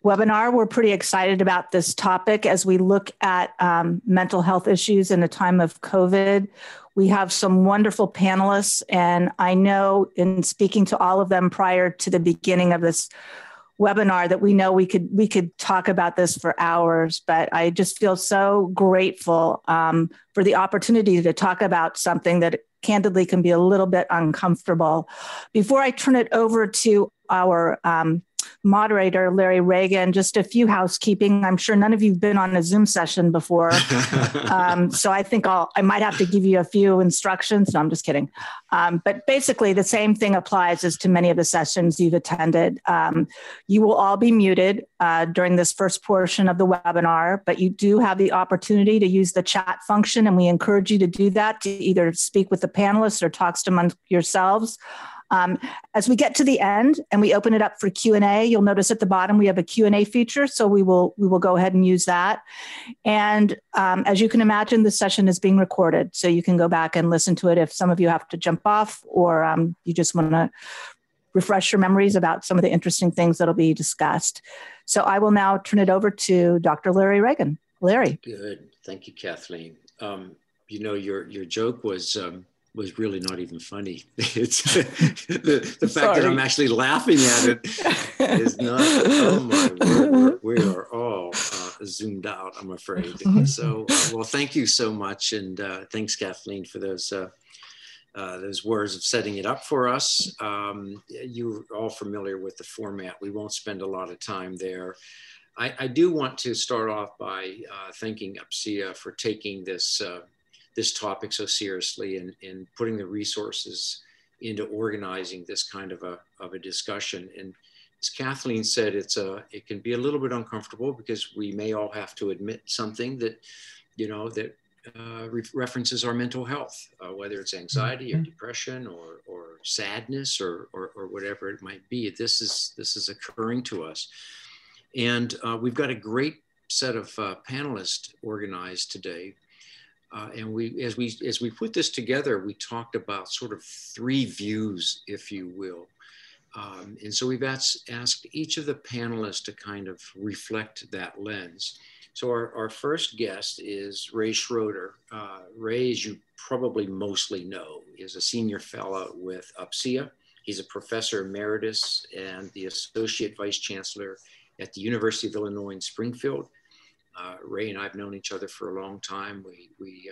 webinar. We're pretty excited about this topic as we look at mental health issues in a time of COVID. We have some wonderful panelists, and I know in speaking to all of them prior to the beginning of this webinar that we know we could talk about this for hours, but I just feel so grateful for the opportunity to talk about something that candidly can be a little bit uncomfortable. Before I turn it over to our moderator, Larry Reagan, just a few housekeeping. I'm sure none of you have been on a Zoom session before. So I think I might have to give you a few instructions. No, I'm just kidding. But basically the same thing applies as to many of the sessions you've attended. You will all be muted during this first portion of the webinar, but you do have the opportunity to use the chat function, and we encourage you to do that to either speak with the panelists or talk among yourselves. As we get to the end and we open it up for Q&A, you'll notice at the bottom we have a Q&A feature, so we will go ahead and use that. And as you can imagine, the session is being recorded, so you can go back and listen to it if some of you have to jump off or you just want to refresh your memories about some of the interesting things that'll be discussed. So I will now turn it over to Dr. Larry Reagan. Larry. Good. Thank you, Kathleen. You know, your joke was really not even funny. It's the fact that I'm actually laughing at it is not, oh my word, we are all zoomed out, I'm afraid. So, well, thank you so much. And thanks, Kathleen, for those words of setting it up for us. You're all familiar with the format. We won't spend a lot of time there. I do want to start off by thanking UPCEA for taking this topic so seriously and putting the resources into organizing this kind of a discussion. And as Kathleen said, it can be a little bit uncomfortable because we may all have to admit something that, you know, that references our mental health, whether it's anxiety or depression or sadness or whatever it might be. This is occurring to us. And we've got a great set of panelists organized today. And as we put this together, we talked about sort of three views, if you will. And so we've asked each of the panelists to kind of reflect that lens. So our first guest is Ray Schroeder. Ray, as you probably mostly know, is a senior fellow with UPCEA. He's a professor emeritus and the associate vice chancellor at the University of Illinois in Springfield. Ray and I have known each other for a long time. We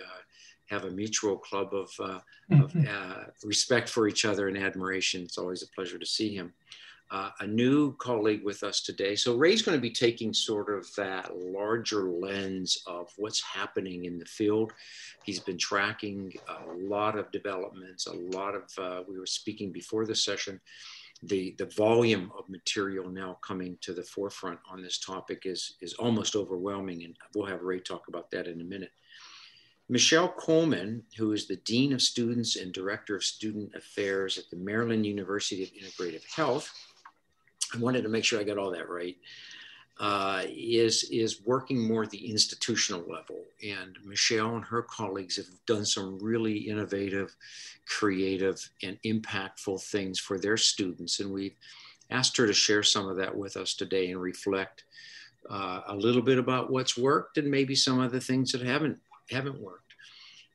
have a mutual club of respect for each other and admiration. It's always a pleasure to see him. A new colleague with us today. So Ray's going to be taking sort of that larger lens of what's happening in the field. He's been tracking a lot of developments, a lot of, we were speaking before the session, the volume of material now coming to the forefront on this topic is almost overwhelming, and we'll have Ray talk about that in a minute. Michelle Coleman, who is the Dean of Students and Director of Student Affairs at the Maryland University of Integrative Health, I wanted to make sure I got all that right, is working more at the institutional level. And Michelle and her colleagues have done some really innovative, creative, and impactful things for their students. And we've asked her to share some of that with us today and reflect a little bit about what's worked and maybe some of the things that haven't worked.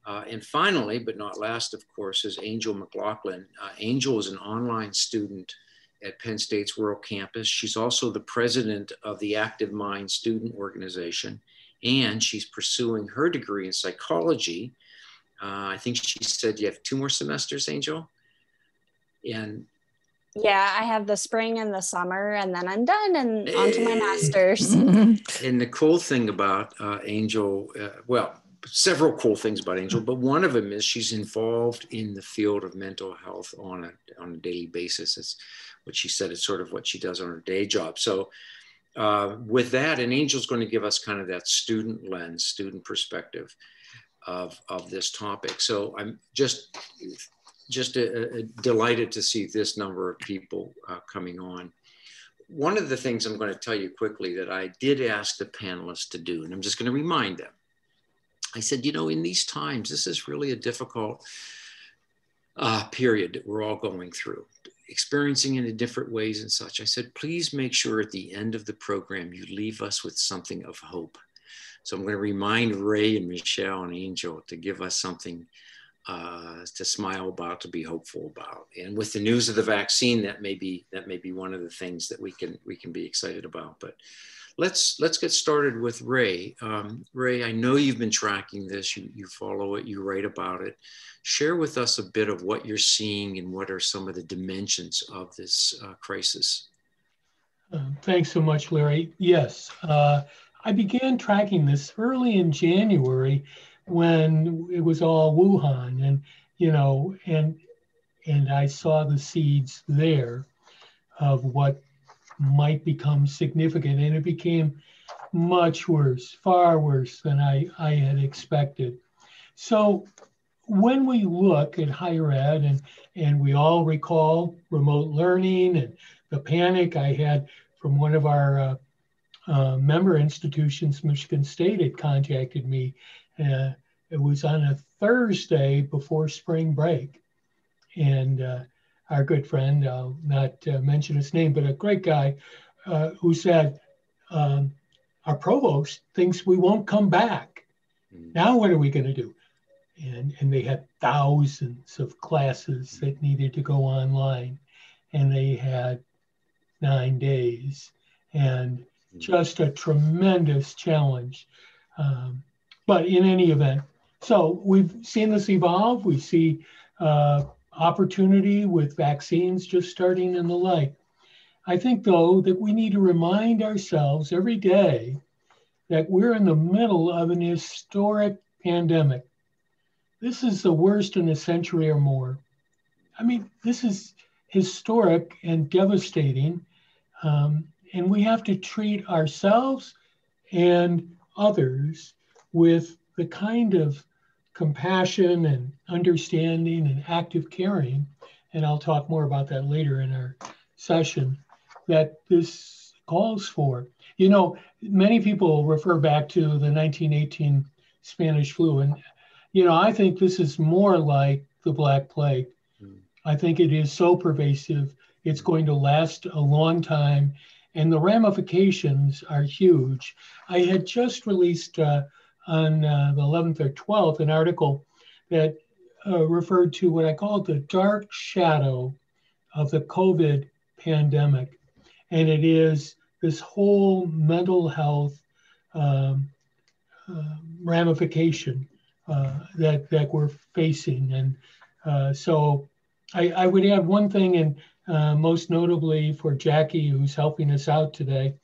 And finally, but not last, of course, is Angel Mclaughlin. Angel is an online student at Penn State's Rural Campus. She's also the president of the Active Mind Student Organization, and she's pursuing her degree in psychology. I think she said you have 2 more semesters, Angel? And yeah, I have the spring and the summer, and then I'm done and on to my master's. And the cool thing about Angel, well, several cool things about Angel, but one of them is she's involved in the field of mental health on a daily basis. It's what she said, it's sort of what she does on her day job. So with that, and Angel's going to give us kind of that student lens, student perspective of this topic. So I'm just delighted to see this number of people coming on. One of the things I'm going to tell you quickly that I did ask the panelists to do, and I'm just going to remind them, I said, you know, in these times, this is really a difficult period that we're all going through. experiencing it in different ways and such. I said, please make sure at the end of the program, you leave us with something of hope. So I'm going to remind Ray and Michelle and Angel to give us something to smile about, to be hopeful about. And with the news of the vaccine, that may be one of the things that we can be excited about. But let's get started with Ray. Ray, I know you've been tracking this. You follow it. You write about it. Share with us a bit of what you're seeing and what are some of the dimensions of this crisis. Thanks so much, Larry. Yes, I began tracking this early in January when it was all Wuhan, and I saw the seeds there of what might become significant, and it became much worse, far worse than I had expected. So when we look at higher ed, and we all recall remote learning and the panic I had from one of our member institutions, Michigan State, had contacted me. It was on a Thursday before spring break. And our good friend, I'll not mention his name, but a great guy who said, our provost thinks we won't come back. Now what are we going to do? And they had thousands of classes that needed to go online. And they had 9 days. And just a tremendous challenge. But in any event, so we've seen this evolve. We see opportunity with vaccines just starting and the like. I think, though, that we need to remind ourselves every day that we're in the middle of an historic pandemic. This is the worst in a century or more. I mean, this is historic and devastating. And we have to treat ourselves and others with the kind of compassion and understanding and active caring, and I'll talk more about that later in our session, that this calls for. You know, many people refer back to the 1918 Spanish flu, and, I think this is more like the Black Plague. I think it is so pervasive, it's going to last a long time, and the ramifications are huge. I had just released on the 11th or 12th an article that referred to what I call the dark shadow of the COVID pandemic. And it is this whole mental health ramification that we're facing. And so I would add one thing, and most notably for Jackie, who's helping us out today,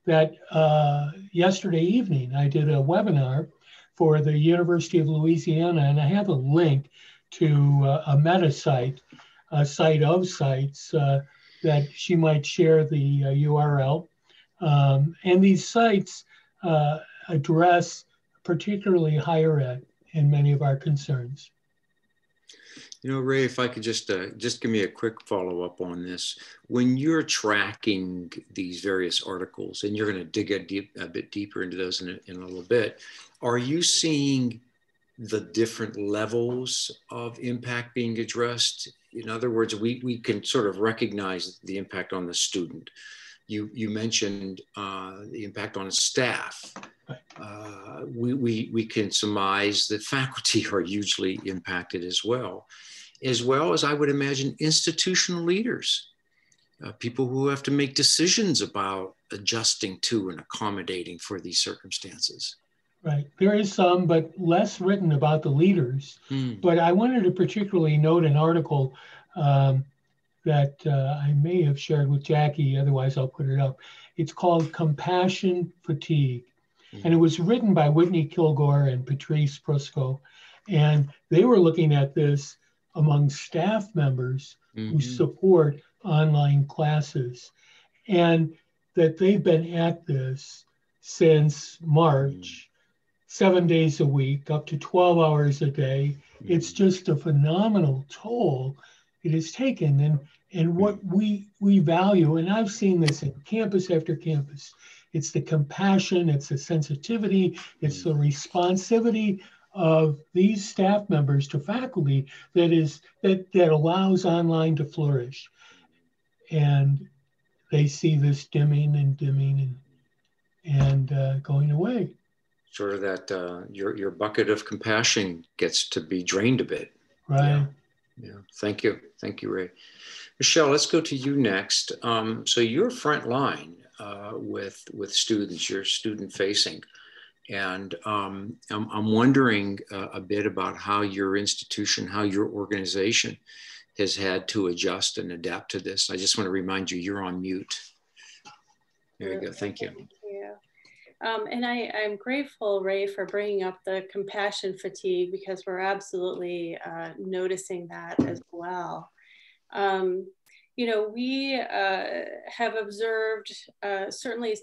that yesterday evening I did a webinar for the University of Louisiana, and I have a link to a meta site, a site of sites that she might share the URL. And these sites address particularly higher ed in many of our concerns. Ray, if I could just give me a quick follow-up on this. When you're tracking these various articles, and you're going to dig a bit deeper into those in a little bit, are you seeing the different levels of impact being addressed? In other words, we can sort of recognize the impact on the student. You mentioned the impact on staff. We can surmise that faculty are hugely impacted as well as I would imagine institutional leaders, people who have to make decisions about adjusting to and accommodating for these circumstances. Right, there is some, but less written about the leaders. But I wanted to particularly note an article that I may have shared with Jackie, otherwise I'll put it up. It's called Compassion Fatigue. And it was written by Whitney Kilgore and Patrice Prosco. And they were looking at this among staff members who support online classes. And that they've been at this since March, 7 days a week, up to 12 hours a day. It's just a phenomenal toll it has taken. And what we value, and I've seen this in campus after campus, it's the compassion, it's the sensitivity, it's the responsivity of these staff members to faculty that allows online to flourish. and they see this dimming and going away. Sort of that your bucket of compassion gets to be drained a bit. Right. Yeah. Thank you, Ray. Michelle, let's go to you next. So you're front line with students. You're student facing, and I'm wondering a bit about how your institution, how your organization has had to adjust and adapt to this. I just want to remind you, you're on mute. There you go. Thank you. Thank you. And I'm grateful, Ray, for bringing up the compassion fatigue, because we're absolutely noticing that as well. You know, we have observed certainly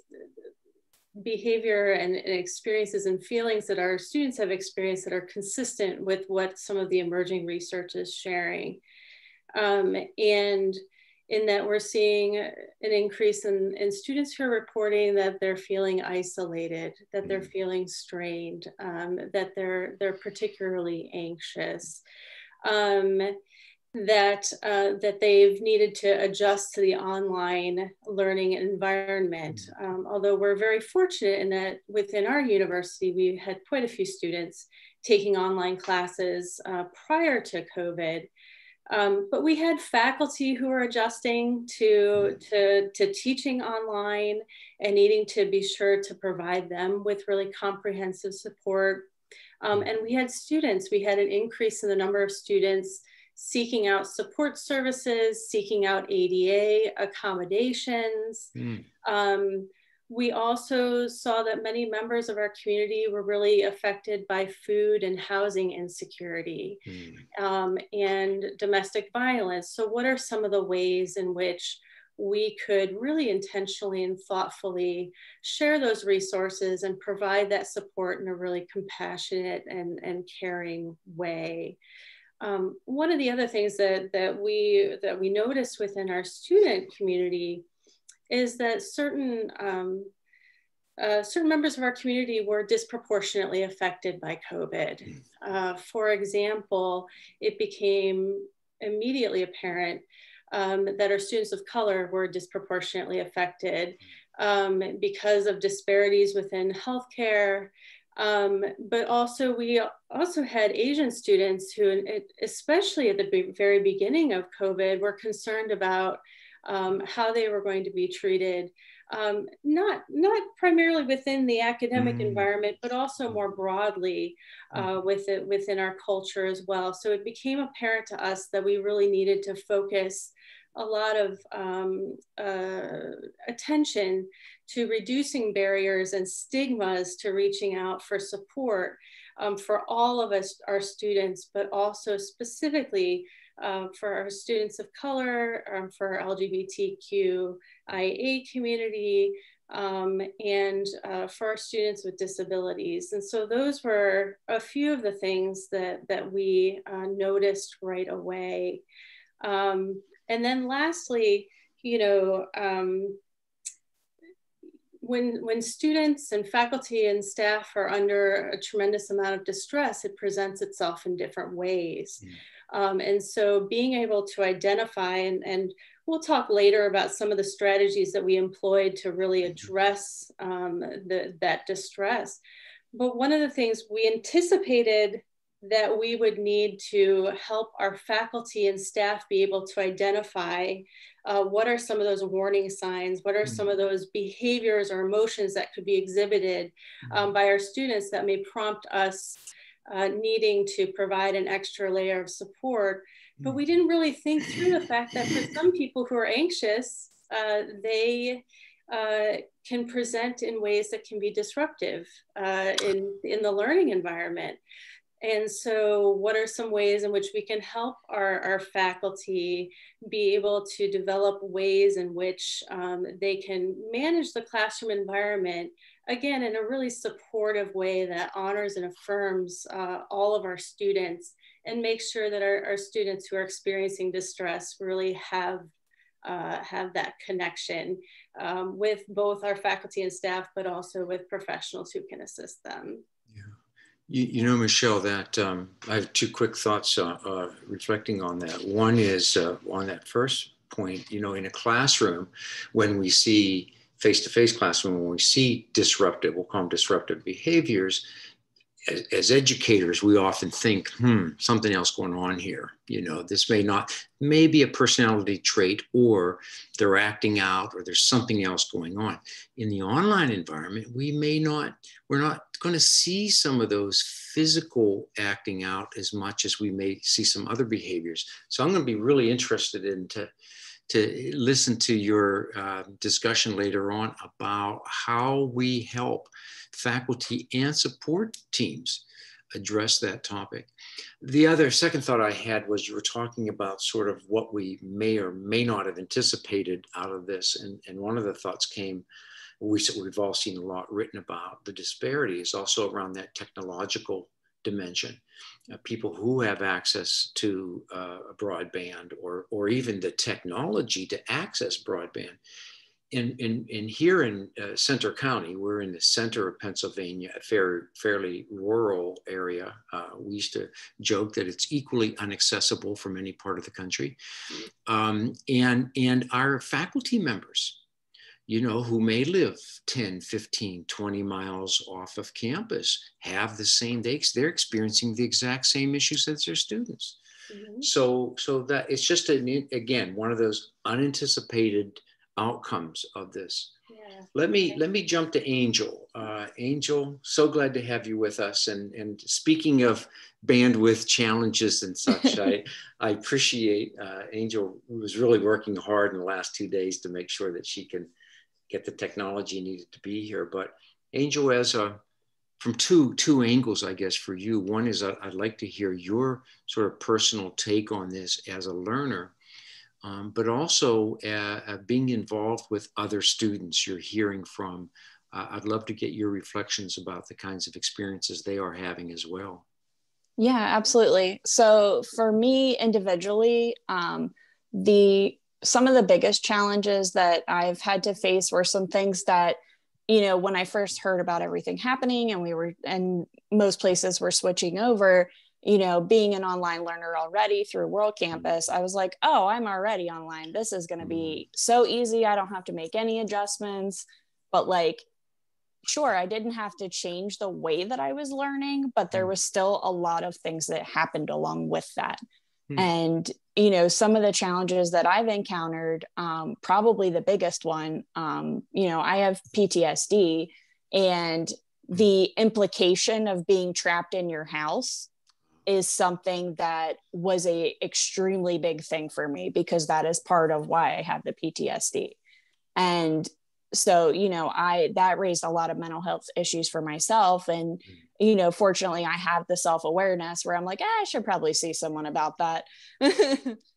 behavior and experiences and feelings that our students have experienced that are consistent with what some of the emerging research is sharing. And in that we're seeing an increase in students who are reporting that they're feeling isolated, that they're feeling strained, that they're particularly anxious, that they've needed to adjust to the online learning environment. Although we're very fortunate in that within our university, we had quite a few students taking online classes prior to COVID. But we had faculty who were adjusting to teaching online and needing to be sure to provide them with really comprehensive support. And we had students, we had an increase in the number of students seeking out support services, seeking out ADA accommodations. We also saw that many members of our community were really affected by food and housing insecurity and domestic violence. So what are some of the ways in which we could really intentionally and thoughtfully share those resources and provide that support in a really compassionate and caring way? One of the other things that we noticed within our student community is that certain members of our community were disproportionately affected by COVID. For example, it became immediately apparent that our students of color were disproportionately affected because of disparities within healthcare. But also we also had Asian students who, especially at the very beginning of COVID, were concerned about how they were going to be treated, not primarily within the academic environment, but also more broadly within our culture as well. So it became apparent to us that we really needed to focus a lot of attention to reducing barriers and stigmas to reaching out for support for all of us, our students, but also specifically for our students of color, for our LGBTQIA community, and for our students with disabilities. And so those were a few of the things that we noticed right away. And then lastly, you know, when students and faculty and staff are under a tremendous amount of distress, it presents itself in different ways. And so being able to identify, and we'll talk later about some of the strategies that we employed to really address that distress. But one of the things we anticipated that we would need to help our faculty and staff be able to identify what are some of those warning signs, what are some of those behaviors or emotions that could be exhibited by our students that may prompt us needing to provide an extra layer of support. But we didn't really think through the fact that for some people who are anxious, they can present in ways that can be disruptive in the learning environment. And so what are some ways in which we can help our faculty be able to develop ways in which they can manage the classroom environment, again, in a really supportive way that honors and affirms all of our students and makes sure that our students who are experiencing distress really have that connection with both our faculty and staff, but also with professionals who can assist them. You know, Michelle, that I have two quick thoughts reflecting on that. One is on that first point, you know, in a classroom, when we see face-to-face classroom, when we see disruptive, we'll call them disruptive behaviors, as educators, we often think, something else going on here. You know, this may be a personality trait, or they're acting out, or there's something else going on. In the online environment, we're not going to see some of those physical acting out as much as we may see some other behaviors. So I'm going to be really interested in to listen to your discussion later on about how we help faculty and support teams address that topic. The second thought I had was, you were talking about sort of what we may or may not have anticipated out of this. And one of the thoughts came, we've all seen a lot written about the disparities also around that technological dimension. People who have access to a broadband, or even the technology to access broadband. In here in Center County, we're in the center of Pennsylvania, a fairly rural area. We used to joke that it's equally inaccessible from any part of the country. And our faculty members, you know, who may live 10, 15, 20 miles off of campus, have the same, they're experiencing the exact same issues as their students. Mm-hmm. So that it's just, again, one of those unanticipated outcomes of this. Yeah. Let me jump to Angel. Angel, so glad to have you with us. And speaking of bandwidth challenges and such, I appreciate Angel, who was really working hard in the last 2 days to make sure that she can get the technology needed to be here. But Angel, from two angles, I guess, for you. One is I'd like to hear your sort of personal take on this as a learner. But also being involved with other students you're hearing from. I'd love to get your reflections about the kinds of experiences they are having as well. Yeah, absolutely. So for me individually, some of the biggest challenges that I've had to face were some things that, you know, when I first heard about everything happening and most places were switching over, you know, being an online learner already through World Campus, I was like, oh, I'm already online. This is going to be so easy. I don't have to make any adjustments. But like, sure, I didn't have to change the way that I was learning, but there was still a lot of things that happened along with that. And, you know, some of the challenges that I've encountered, probably the biggest one, you know, I have PTSD, and the implication of being trapped in your house is something that was a extremely big thing for me, because that is part of why I have the PTSD. And so, you know, that raised a lot of mental health issues for myself. And, you know, fortunately I have the self-awareness where I'm like, I should probably see someone about that.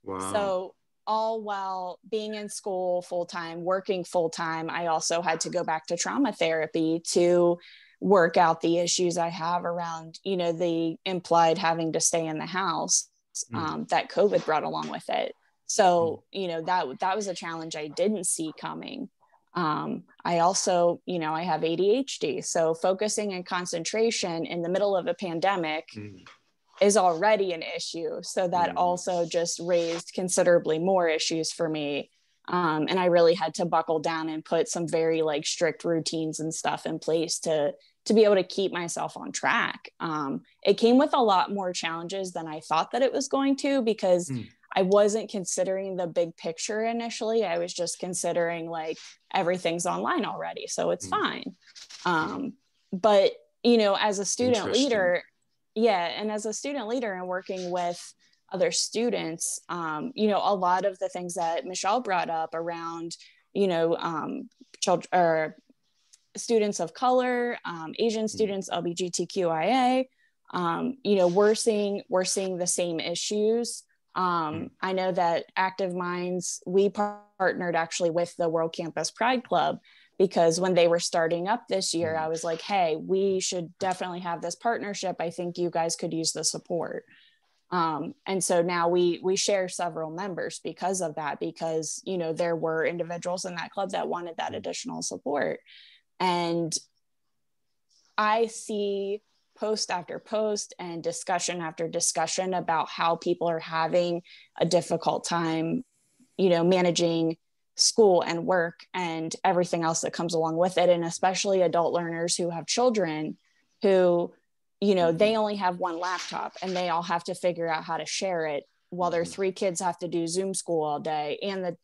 Wow. So all while being in school full-time, working full-time, I also had to go back to trauma therapy to work out the issues I have around, you know, the implied having to stay in the house that COVID brought along with it. So, you know, that was a challenge I didn't see coming. I also, you know, I have ADHD. So focusing and concentration in the middle of a pandemic is already an issue. So that also just raised considerably more issues for me. And I really had to buckle down and put some very like strict routines and stuff in place to be able to keep myself on track. It came with a lot more challenges than I thought that it was going to, because I wasn't considering the big picture initially. I was just considering like everything's online already, so it's fine. But, you know, as a student leader, and as a student leader and working with other students, you know, a lot of the things that Michelle brought up around, you know, children or students of color, Asian students, LGBTQIA, you know, we're seeing the same issues. I know that Active Minds, we partnered actually with the World Campus Pride Club, because when they were starting up this year, I was like, hey, we should definitely have this partnership. I think you guys could use the support. And so now we share several members because of that, because, you know, there were individuals in that club that wanted that additional support. And I see post after post and discussion after discussion about how people are having a difficult time, managing school and work and everything else that comes along with it. And especially adult learners who have children who, they only have one laptop and they all have to figure out how to share it, while their 3 kids have to do Zoom school all day, and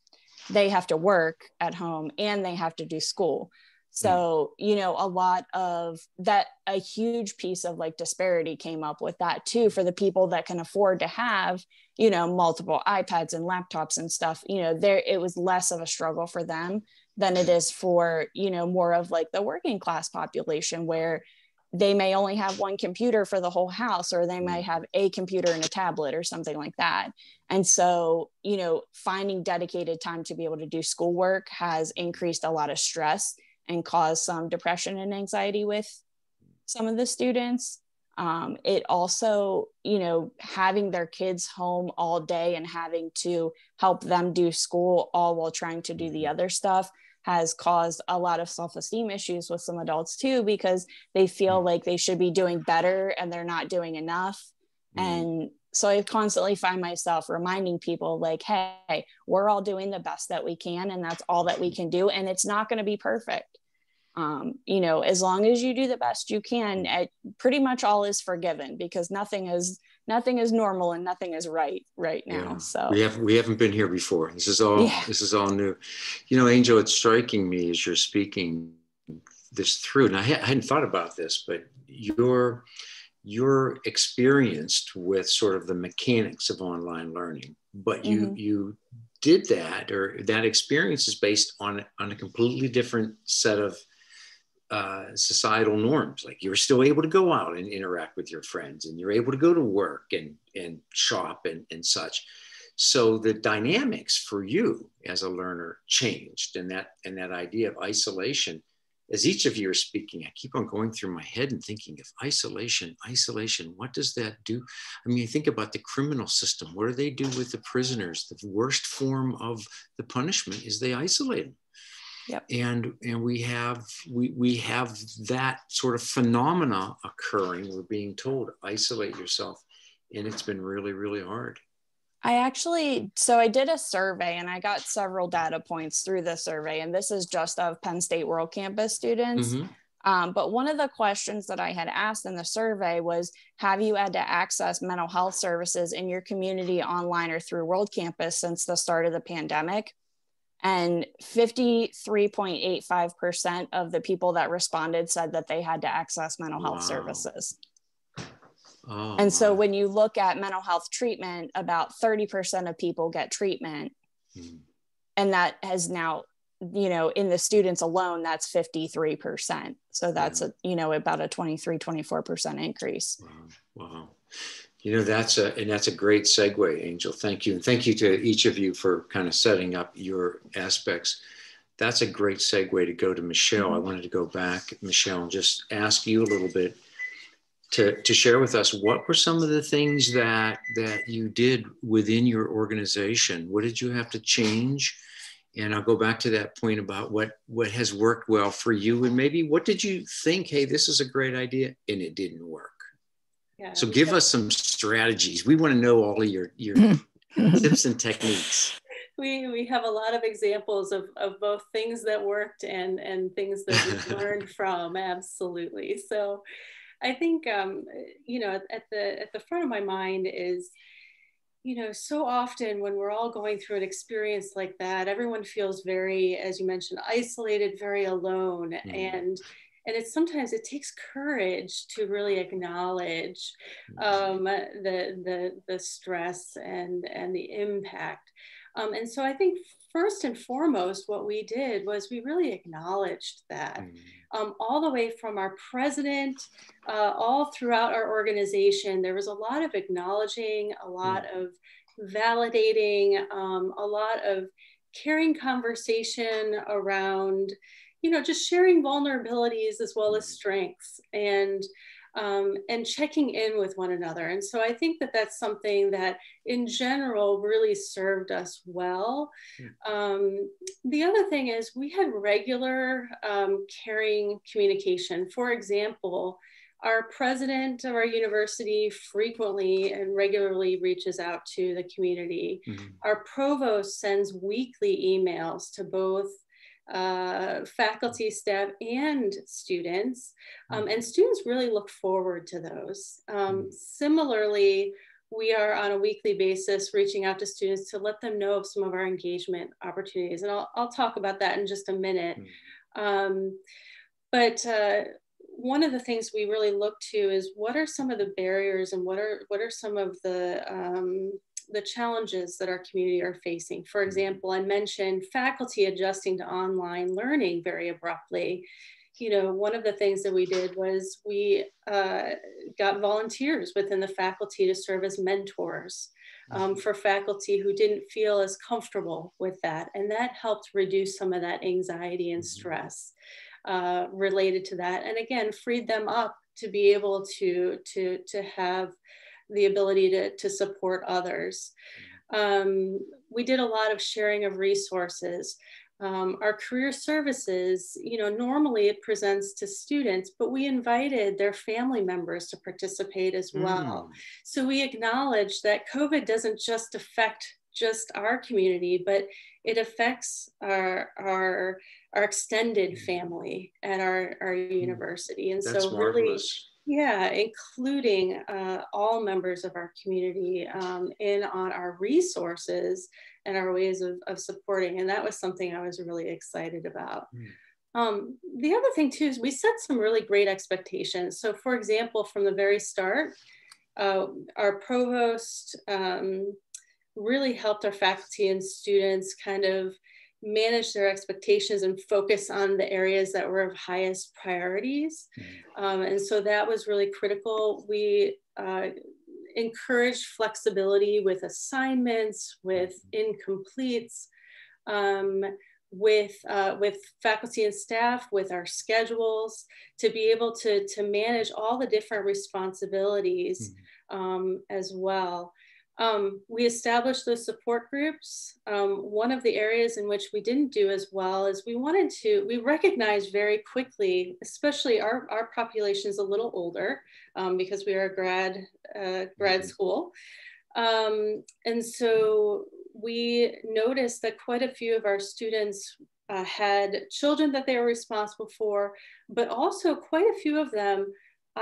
they have to work at home and they have to do school. So, a lot of that, a huge piece of like disparity came up with that too, for the people that can afford to have, multiple iPads and laptops and stuff, it was less of a struggle for them than it is for, more of like the working class population, where they may only have one computer for the whole house, or they might have a computer and a tablet or something like that. And so, finding dedicated time to be able to do schoolwork has increased a lot of stress and caused some depression and anxiety with some of the students. It also, having their kids home all day and having to help them do school all while trying to do the other stuff has caused a lot of self-esteem issues with some adults too, because they feel like they should be doing better and they're not doing enough. And so I constantly find myself reminding people like, hey, we're all doing the best that we can, and that's all that we can do. And it's not going to be perfect. As long as you do the best you can, pretty much all is forgiven, because nothing is normal and nothing is right now. Yeah. So we haven't been here before. This is all new. Angel, it's striking me as you're speaking this through, and I hadn't thought about this, but you're experienced with sort of the mechanics of online learning, but you did that, or that experience is based on a completely different set of societal norms. Like, you're still able to go out and interact with your friends, and you're able to go to work and shop and such. So the dynamics for you as a learner changed, and that idea of isolation, as each of you are speaking, I keep on going through my head and thinking of isolation, what does that do? I mean, think about the criminal system. What do they do with the prisoners? The worst form of the punishment is they isolate them. Yep. And we have that sort of phenomena occurring. We're being told, isolate yourself. And it's been really, really hard. I did a survey, and I got several data points through the survey, and this is just of Penn State World Campus students. But one of the questions that I had asked in the survey was, have you had to access mental health services in your community online or through World Campus since the start of the pandemic? And 53.85% of the people that responded said that they had to access mental health services. And so when you look at mental health treatment, about 30% of people get treatment. And that has now, in the students alone, that's 53%. So that's about a 24% increase. Wow. That's a great segue, Angel. Thank you. And thank you to each of you for kind of setting up your aspects. That's a great segue to go to Michelle. I wanted to go back, Michelle, and just ask you a little bit to share with us, what were some of the things that you did within your organization? What did you have to change? And I'll go back to that point about what has worked well for you, and maybe what did you think, hey, this is a great idea, and it didn't work. Yeah, so give us some strategies. We want to know all of your tips and techniques. We have a lot of examples of both things that worked and things that we learned from. Absolutely. So I think, at the front of my mind is, so often when we're all going through an experience like that, everyone feels very, as you mentioned, isolated, very alone. And sometimes it takes courage to really acknowledge the stress and the impact. And so I think first and foremost, what we did was we really acknowledged that all the way from our president, all throughout our organization. There was a lot of acknowledging, a lot of validating, a lot of caring conversation around, just sharing vulnerabilities as well as strengths, and checking in with one another. And so I think that that's something that in general really served us well. The other thing is we had regular caring communication. For example, Our president of our university frequently and regularly reaches out to the community. Mm-hmm. Our provost sends weekly emails to both faculty, staff, and students. And students really look forward to those. Similarly, we are on a weekly basis reaching out to students to let them know of some of our engagement opportunities. And I'll talk about that in just a minute. But one of the things we really look to is what are some of the barriers and what are some of the challenges that our community are facing. For example, I mentioned faculty adjusting to online learning very abruptly. You know, one of the things that we did was we got volunteers within the faculty to serve as mentors for faculty who didn't feel as comfortable with that. And that helped reduce some of that anxiety and stress related to that. And again, freed them up to be able to have the ability to support others. We did a lot of sharing of resources. Our career services, you know, normally it presents to students, but we invited their family members to participate as well. So we acknowledge that COVID doesn't just affect just our community, but it affects our extended family at our university. And that's so marvelous. Really, yeah, including all members of our community in on our resources and our ways of supporting. And that was something I was really excited about. The other thing too is we set some really great expectations. So for example, from the very start, our provost really helped our faculty and students kind of manage their expectations and focus on the areas that were of highest priorities. And so that was really critical. We encouraged flexibility with assignments, with incompletes, with faculty and staff, with our schedules, to be able to manage all the different responsibilities as well. We established those support groups. One of the areas in which we didn't do as well is we recognized very quickly, especially our population is a little older because we are a grad school. And so we noticed that quite a few of our students had children that they were responsible for, but also quite a few of them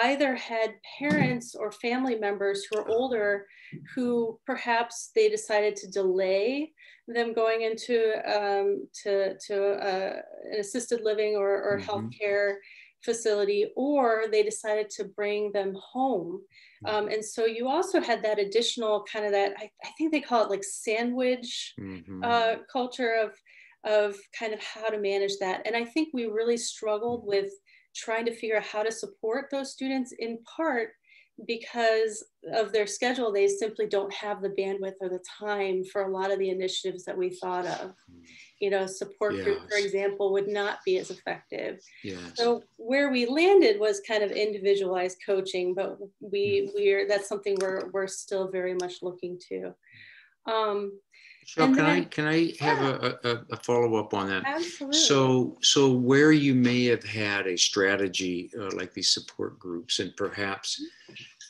either had parents or family members who are older who perhaps they decided to delay them going into an assisted living or healthcare facility, or they decided to bring them home. And so you also had that additional kind of that, I think they call it like sandwich culture of kind of how to manage that. And I think we really struggled with trying to figure out how to support those students, in part because of their schedule. They simply don't have the bandwidth or the time for a lot of the initiatives that we thought of. You know, support group, for example, would not be as effective. So where we landed was kind of individualized coaching, but that's something we're still very much looking to. Cheryl, can I have a follow-up on that? Absolutely. So where you may have had a strategy like these support groups, and perhaps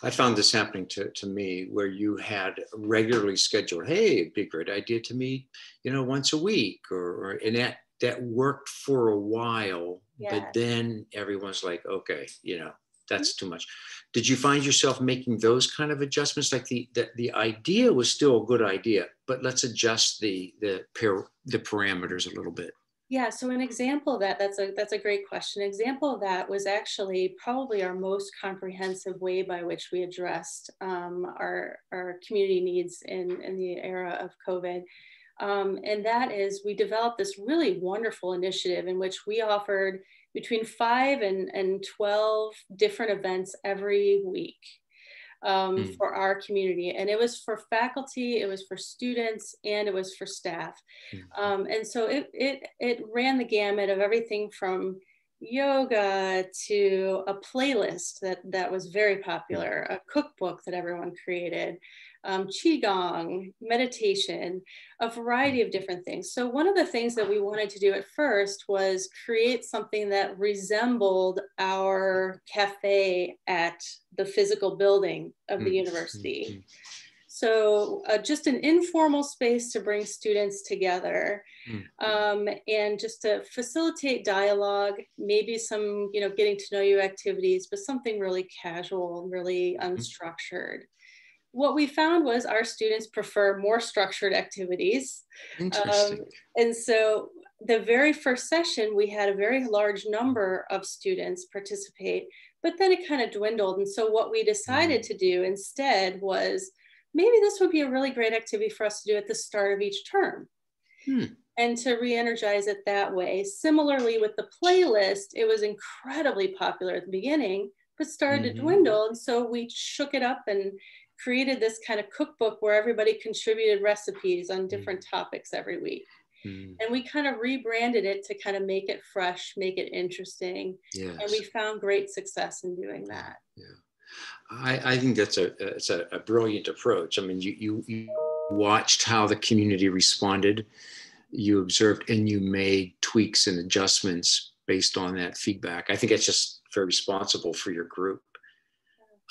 I found this happening to me, where you had regularly scheduled, hey, it'd be a great idea to meet, you know, once a week, and that worked for a while, but then everyone's like, okay, you know, that's too much. Did you find yourself making those kind of adjustments? Like the idea was still a good idea, but let's adjust the parameters a little bit. Yeah, so an example of that's a great question. An example of that was actually probably our most comprehensive way by which we addressed our community needs in the era of COVID. And that is, we developed this really wonderful initiative in which we offered between 5 and 12 different events every week for our community. And it was for faculty, it was for students, and it was for staff. And so it ran the gamut of everything from, yoga to a playlist that was very popular, a cookbook that everyone created, qigong, meditation, a variety of different things. So one of the things that we wanted to do at first was create something that resembled our cafe at the physical building of the university. So just an informal space to bring students together, and just to facilitate dialogue, maybe some, getting to know you activities, but something really casual, really unstructured. What we found was our students prefer more structured activities. Interesting. And so the very first session, we had a very large number of students participate, but then it kind of dwindled. And so what we decided to do instead was, maybe this would be a really great activity for us to do at the start of each term, and to re-energize it that way. Similarly with the playlist, it was incredibly popular at the beginning, but started to dwindle. And so we shook it up and created this kind of cookbook where everybody contributed recipes on different topics every week. And we kind of rebranded it to kind of make it fresh, make it interesting. Yes. And we found great success in doing that. Yeah. I think that's a brilliant approach. I mean, you watched how the community responded, you observed, and you made tweaks and adjustments based on that feedback. I think that's just very responsible for your group.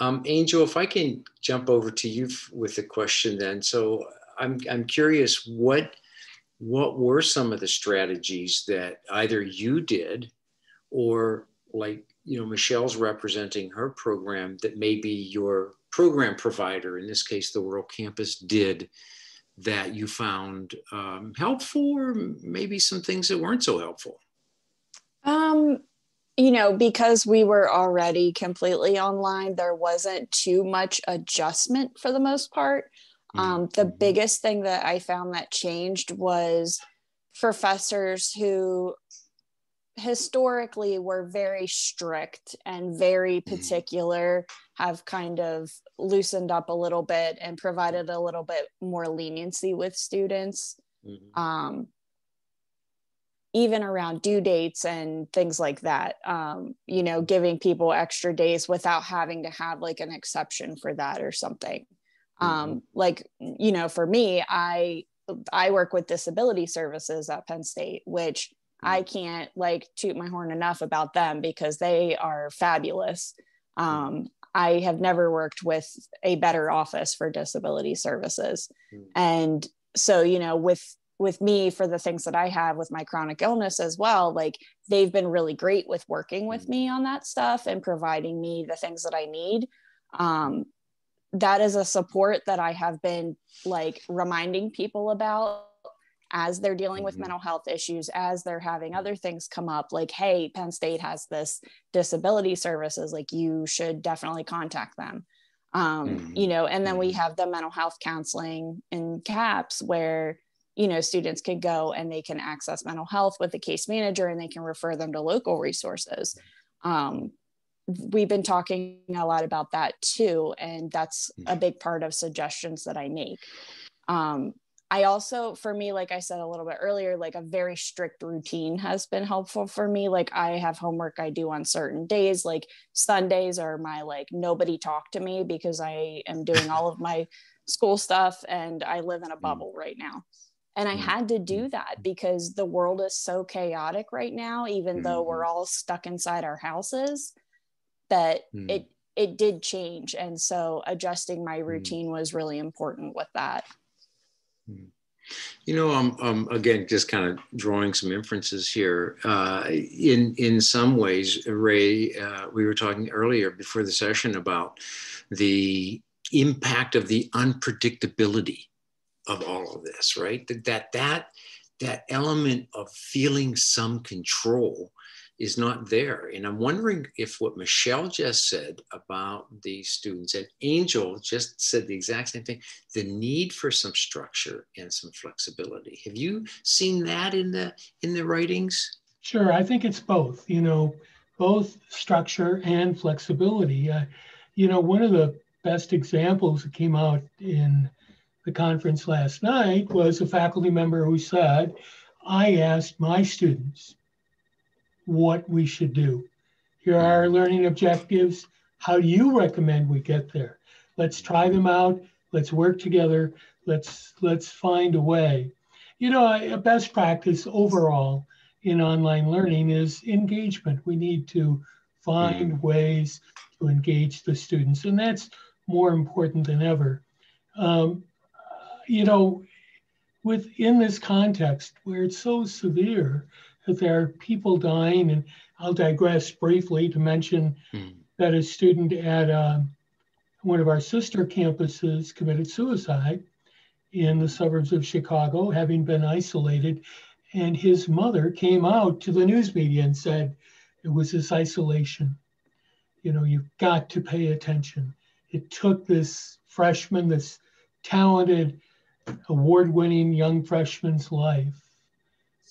Angel, if I can jump over to you with a question then. So I'm curious, what were some of the strategies that either you did, or like, Michelle's representing her program, that maybe your program provider, in this case, the World Campus, did, that you found helpful, or maybe some things that weren't so helpful? Because we were already completely online, there wasn't too much adjustment for the most part. The biggest thing that I found that changed was professors who historically were very strict and very particular have kind of loosened up a little bit and provided a little bit more leniency with students, even around due dates and things like that, giving people extra days without having to have like an exception for that or something. For me, I work with disability services at Penn State, which I can't toot my horn enough about them because they are fabulous. I have never worked with a better office for disability services. And so, with me, for the things that I have with my chronic illness as well, they've been really great with working with me on that stuff and providing me the things that I need. That is a support that I have been reminding people about as they're dealing with mental health issues, as they're having other things come up, hey, Penn State has this disability services, you should definitely contact them. And then we have the mental health counseling in CAPS where, students can go and they can access mental health with the case manager and they can refer them to local resources. We've been talking a lot about that too. And that's a big part of suggestions that I make. I also, for me, like I said a little bit earlier, a very strict routine has been helpful for me. I have homework I do on certain days, Sundays are my, nobody talk to me because I am doing all of my school stuff and I live in a bubble right now. And I had to do that because the world is so chaotic right now, even though we're all stuck inside our houses, that it did change. And so adjusting my routine was really important with that. Again, just kind of drawing some inferences here. In some ways, Ray, we were talking earlier before the session about the impact of the unpredictability of all of this, right? That element of feeling some control is not there. And I'm wondering if what Michelle just said about the students, and Angel just said the exact same thing, the need for some structure and some flexibility. Have you seen that in the writings? Sure, I think it's both, both structure and flexibility. One of the best examples that came out in the conference last night was a faculty member who said, I asked my students what we should do. Here are our learning objectives. How do you recommend we get there? Let's try them out. Let's work together. Let's find a way. You know, a best practice overall in online learning is engagement. We need to find ways to engage the students, and that's more important than ever. You know, within this context where it's so severe that there are people dying, and I'll digress briefly to mention that a student at one of our sister campuses committed suicide in the suburbs of Chicago, having been isolated. And his mother came out to the news media and said, it was this isolation. You know, you've got to pay attention. It took this freshman, this talented, award-winning young freshman's life,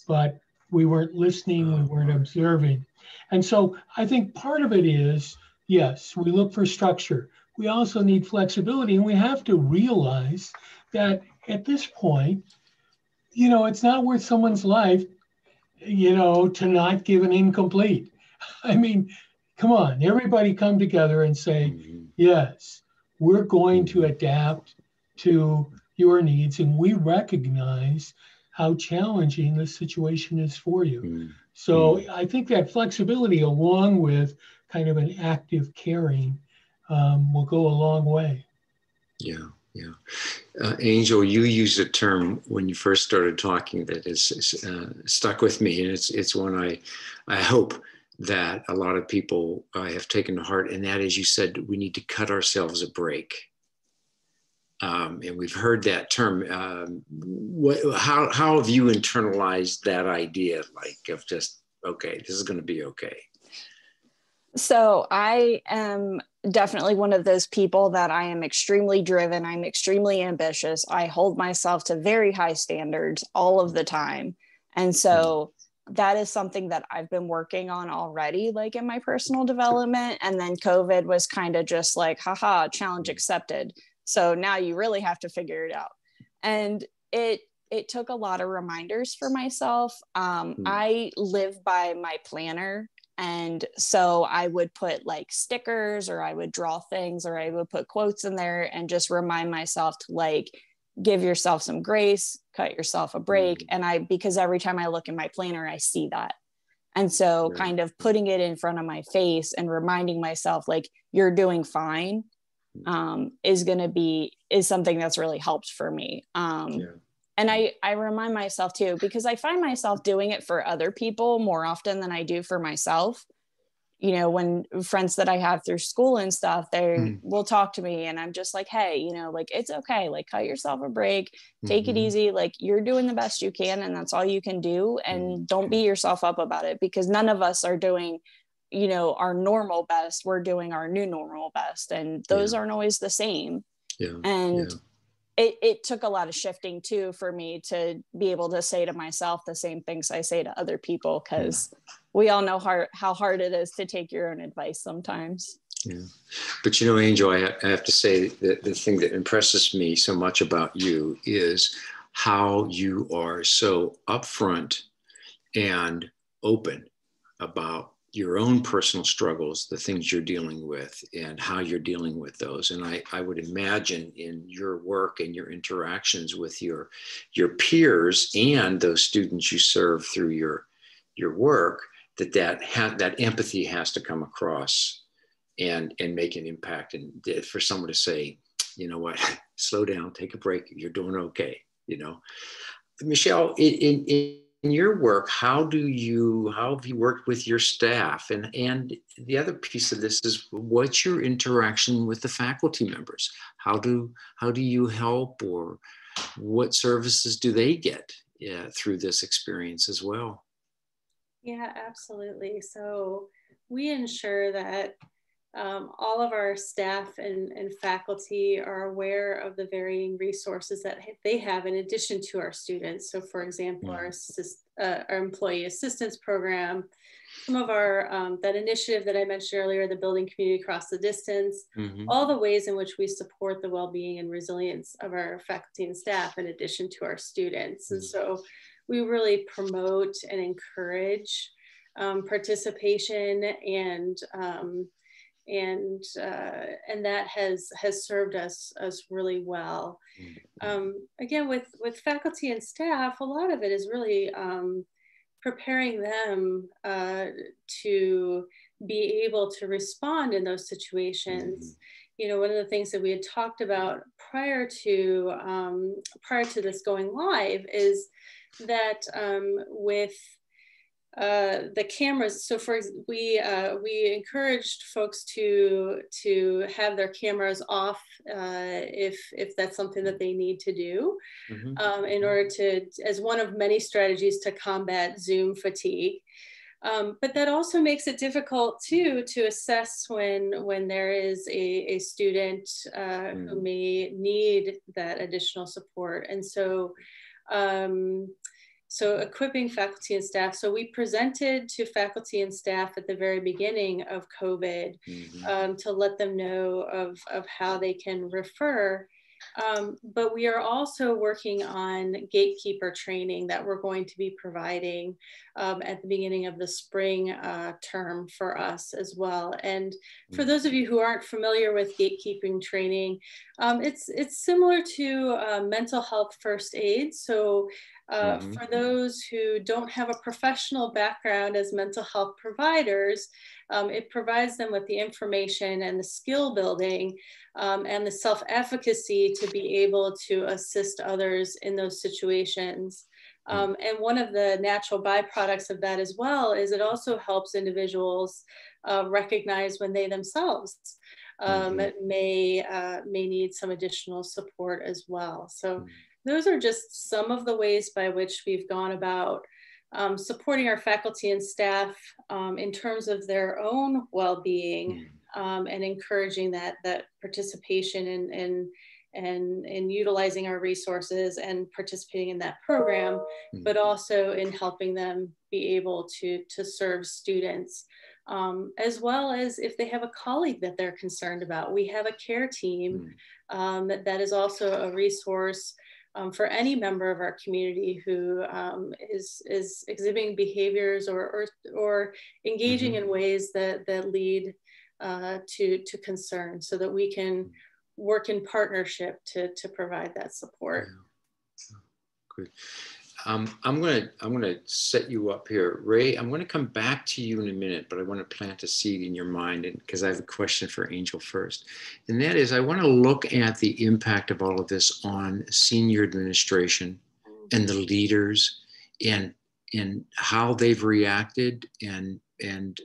but we weren't listening, we weren't observing. And so I think part of it is, yes, we look for structure. We also need flexibility, and we have to realize that at this point, you know, it's not worth someone's life, you know, to not give an incomplete. I mean, come on, everybody come together and say, yes, we're going to adapt to your needs, and we recognize how challenging this situation is for you. So I think that flexibility, along with kind of an active caring, will go a long way. Yeah. Angel, you used a term when you first started talking that has stuck with me, and it's one I hope that a lot of people have taken to heart, and that is, you said we need to cut ourselves a break. And we've heard that term. How have you internalized that idea, like, of just, okay, this is going to be okay? So I am definitely one of those people that I am extremely driven. I'm extremely ambitious. I hold myself to very high standards all of the time. And so that is something that I've been working on already, like in my personal development. And then COVID was kind of just like, haha, challenge accepted. So now you really have to figure it out. And it took a lot of reminders for myself. I live by my planner. And so I would put like stickers, or I would draw things, or I would put quotes in there and just remind myself to like, give yourself some grace, cut yourself a break. And because every time I look in my planner, I see that. And so kind of putting it in front of my face and reminding myself, like, you're doing fine, is something that's really helped for me. And I remind myself too, because I find myself doing it for other people more often than I do for myself. You know, when friends that I have through school and stuff, they will talk to me, and I'm just like, hey, you know, like, it's okay. Like, cut yourself a break, take it easy. Like, you're doing the best you can, and that's all you can do. And don't beat yourself up about it, because none of us are doing, you know, our normal best. We're doing our new normal best. And those aren't always the same. It took a lot of shifting too for me to be able to say to myself the same things I say to other people, because we all know how hard it is to take your own advice sometimes. But you know, Angel, I have to say that the thing that impresses me so much about you is how you are so upfront and open about your own personal struggles, the things you're dealing with, and how you're dealing with those. And I would imagine in your work and your interactions with your peers and those students you serve through your work, that empathy has to come across and make an impact. And for someone to say, you know what, slow down, take a break, you're doing okay, you know. Michelle, in your work, how have you worked with your staff? And the other piece of this is, what's your interaction with the faculty members? How do you help, or what services do they get through this experience as well? Yeah, absolutely. So we ensure that all of our staff and faculty are aware of the varying resources that they have in addition to our students. So for example, our employee assistance program, some of our, that initiative that I mentioned earlier, the Building Community Across the Distance, all the ways in which we support the well-being and resilience of our faculty and staff in addition to our students. And so we really promote and encourage participation, and that has served us really well. Again, with faculty and staff, a lot of it is really preparing them to be able to respond in those situations. You know, one of the things that we had talked about prior to this going live is that with the cameras, so we encouraged folks to have their cameras off if that's something that they need to do, in order to, as one of many strategies to combat Zoom fatigue. But that also makes it difficult too to assess when there is a student who may need that additional support. And so so equipping faculty and staff. So we presented to faculty and staff at the very beginning of COVID to let them know of how they can refer. But we are also working on gatekeeper training that we're going to be providing at the beginning of the spring term for us as well. And for those of you who aren't familiar with gatekeeping training, it's similar to mental health first aid. So for those who don't have a professional background as mental health providers, it provides them with the information and the skill building and the self-efficacy to be able to assist others in those situations. And one of the natural byproducts of that as well is it also helps individuals recognize when they themselves may need some additional support as well. So those are just some of the ways by which we've gone about supporting our faculty and staff in terms of their own well-being and encouraging that participation and utilizing our resources and participating in that program, but also in helping them be able to serve students, as well as if they have a colleague that they're concerned about. We have a care team that is also a resource for any member of our community who is exhibiting behaviors or engaging in ways that lead to concern, so that we can work in partnership to provide that support. Good. I'm gonna set you up here, Ray. I'm gonna come back to you in a minute, but I want to plant a seed in your mind, and because I have a question for Angel first, and that is, I want to look at the impact of all of this on senior administration and the leaders, and how they've reacted, and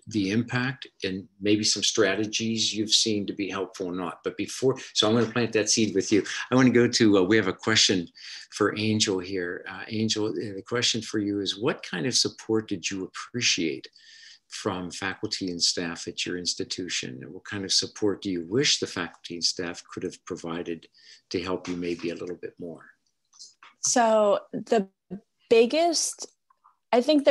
the impact, and maybe some strategies you've seen to be helpful or not. But before, so I'm going to plant that seed with you. I want to go to, we have a question for Angel here. Angel, the question for you is, what kind of support did you appreciate from faculty and staff at your institution? And what kind of support do you wish the faculty and staff could have provided to help you maybe a little bit more? So the biggest, I think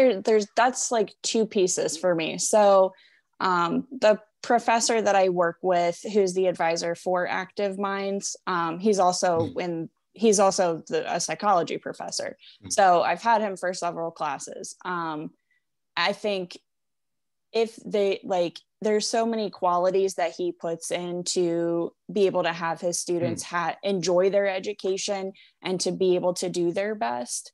that's like two pieces for me. So the professor that I work with, who's the advisor for Active Minds, he's also a psychology professor. So I've had him for several classes. I think if there's so many qualities that he puts in to be able to have his students enjoy their education and to be able to do their best.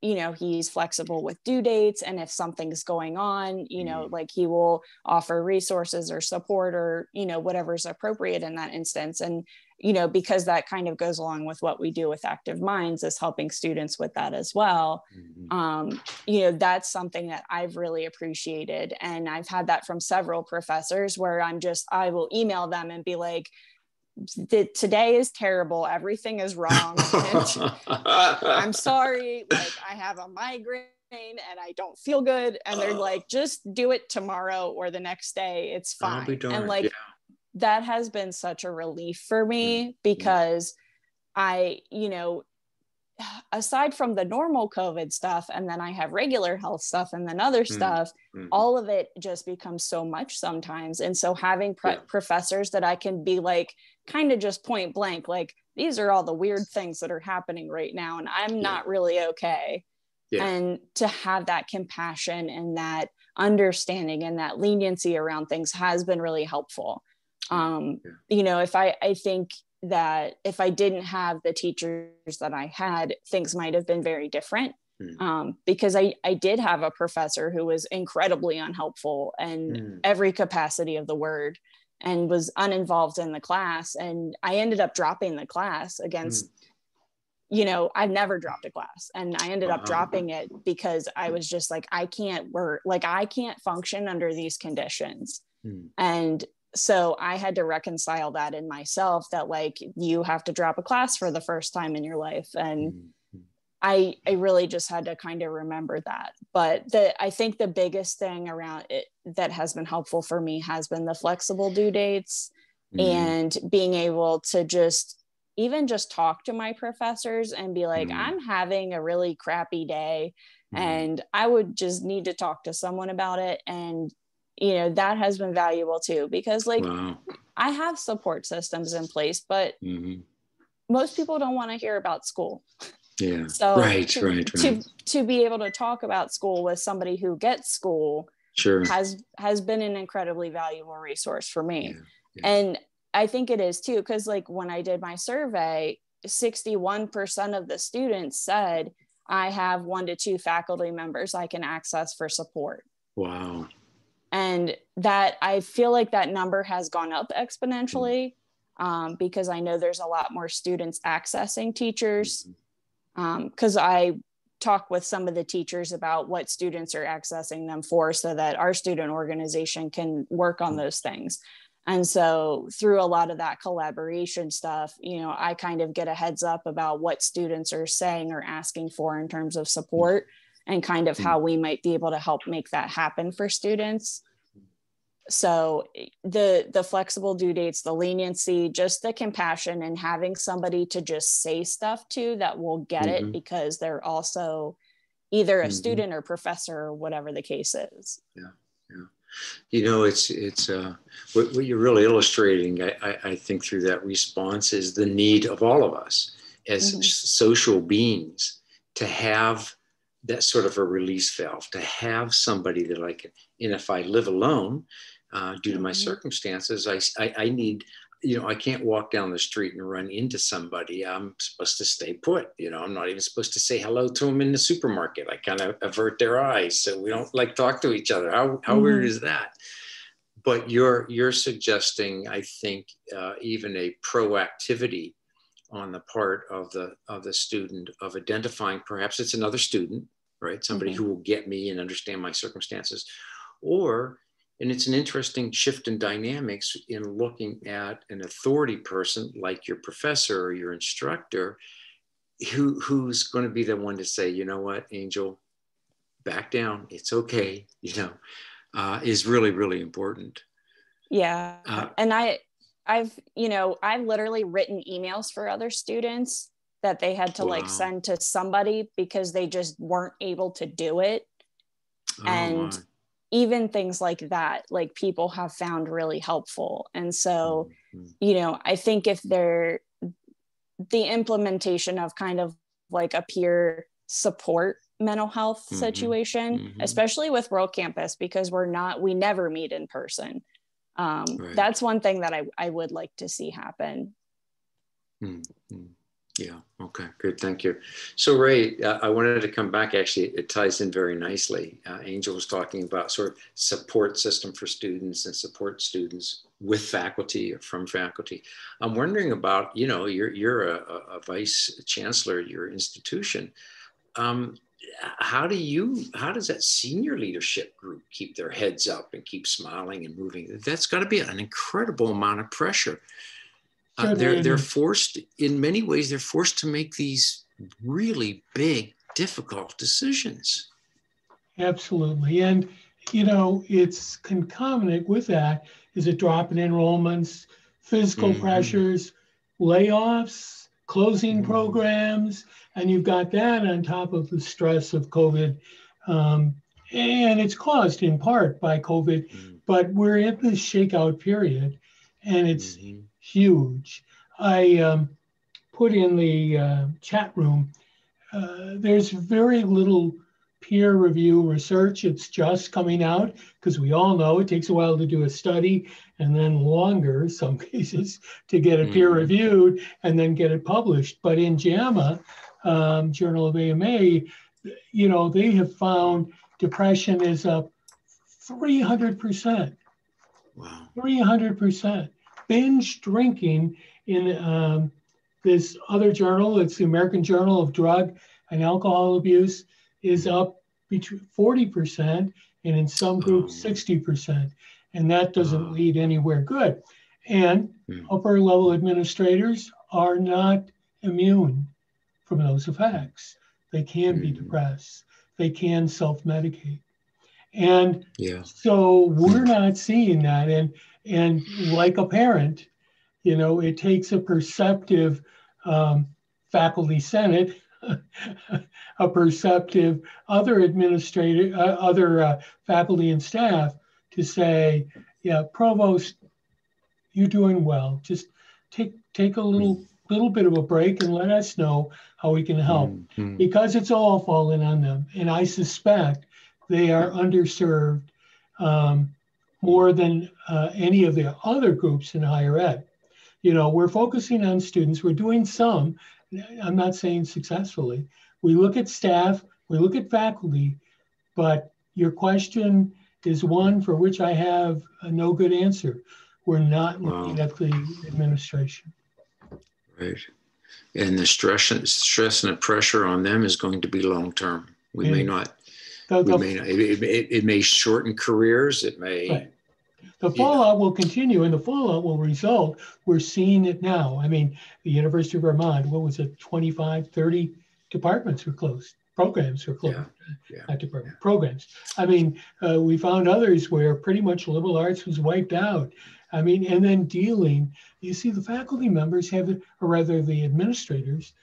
You know, he's flexible with due dates, and if something's going on, you know, like he will offer resources or support or, you know, whatever's appropriate in that instance. And, you know, because that kind of goes along with what we do with Active Minds, is helping students with that as well. You know, that's something that I've really appreciated. And I've had that from several professors where I will email them and be like, today is terrible, everything is wrong, and I'm sorry, like I have a migraine and I don't feel good, and they're like, just do it tomorrow or the next day, it's fine. And like that has been such a relief for me, because I, you know, aside from the normal COVID stuff, and then I have regular health stuff and then other stuff, all of it just becomes so much sometimes. And so having professors that I can be like, kind of just point blank, like, these are all the weird things that are happening right now, and I'm not really okay. Yeah. And to have that compassion and that understanding and that leniency around things has been really helpful. You know, I think that if I didn't have the teachers that I had, things might have been very different. Because I did have a professor who was incredibly unhelpful in every capacity of the word and was uninvolved in the class. And I ended up dropping the class against, you know, I've never dropped a class, and I ended up dropping it because I was just like, I can't function under these conditions. And so I had to reconcile that in myself, that like, you have to drop a class for the first time in your life. And I really just had to kind of remember that. But I think the biggest thing around it that has been helpful for me has been the flexible due dates and being able to just talk to my professors and be like, I'm having a really crappy day and I would just need to talk to someone about it. And, you know, that has been valuable too, because like I have support systems in place, but most people don't want to hear about school. Yeah. So right. To be able to talk about school with somebody who gets school has been an incredibly valuable resource for me. And I think it is too, because like when I did my survey, 61% of the students said I have 1 to 2 faculty members I can access for support. Wow. And that I feel like that number has gone up exponentially because I know there's a lot more students accessing teachers. Because I talk with some of the teachers about what students are accessing them for so that our student organization can work on those things. And so through a lot of that collaboration stuff, you know, I kind of get a heads up about what students are saying or asking for in terms of support and kind of how we might be able to help make that happen for students. So the flexible due dates, the leniency, just the compassion and having somebody to just say stuff to that will get it because they're also either a student or professor or whatever the case is. Yeah. You know, it's what you're really illustrating, I think, through that response is the need of all of us as social beings to have that sort of a release valve, to have somebody that I can, and if I live alone, due to my circumstances, I need, you know, I can't walk down the street and run into somebody. I'm supposed to stay put. You know, I'm not even supposed to say hello to them in the supermarket. I kind of avert their eyes so we don't like talk to each other. How weird is that? But you're suggesting, I think, even a proactivity on the part of the student of identifying perhaps it's another student, right? Somebody who will get me and understand my circumstances, and it's an interesting shift in dynamics in looking at an authority person like your professor or your instructor, who's going to be the one to say, you know what, Angel, back down. It's okay. You know, is really, really important. Yeah. And I've literally written emails for other students that they had to like send to somebody because they just weren't able to do it. And even things like that, like people have found really helpful. And so, you know, I think if the implementation of kind of like a peer support mental health situation, especially with World Campus, because we never meet in person. That's one thing that I would like to see happen. Yeah. Okay, good. Thank you. So Ray, I wanted to come back. Actually, it ties in very nicely. Angel was talking about sort of support system for students and support students with faculty or from faculty. I'm wondering about, you know, you're a vice chancellor at your institution. How does that senior leadership group keep their heads up and keep smiling and moving? That's got to be an incredible amount of pressure. They're forced, in many ways, they're forced to make these really big, difficult decisions. Absolutely. And, you know, it's concomitant with that is a drop in enrollments, physical pressures, layoffs, closing programs, and you've got that on top of the stress of COVID. And it's caused in part by COVID, but we're in this shakeout period, and it's huge. I put in the chat room there's very little peer review research. It's just coming out because we all know it takes a while to do a study and then longer, some cases, to get it peer reviewed and then get it published. But in JAMA, Journal of AMA, you know, they have found depression is up 300%. Wow. 300%. Binge drinking in this other journal, it's the American Journal of Drug and Alcohol Abuse, is up between 40% and in some groups 60%. And that doesn't lead anywhere good. And upper level administrators are not immune from those effects. They can be depressed. They can self-medicate. And so we're not seeing that. And like a parent, you know, it takes a perceptive faculty senate, a perceptive other administrator, other faculty and staff to say, yeah, provost, you're doing well. Just take a little bit of a break and let us know how we can help, because it's all falling on them. And I suspect they are underserved more than any of the other groups in higher ed. You know, we're focusing on students. We're doing some, I'm not saying successfully. We look at staff, we look at faculty, but your question is one for which I have no good answer. We're not looking at the administration. Right. And the stress and the pressure on them is going to be long-term. We may not, it may shorten careers. It may. Right. The fallout will continue and the fallout will result. We're seeing it now. I mean, the University of Vermont, what was it, 25, 30 departments were closed. Programs were closed, not departments, programs. I mean, we found others where pretty much liberal arts was wiped out. I mean, and then you see the faculty members have, or rather the administrators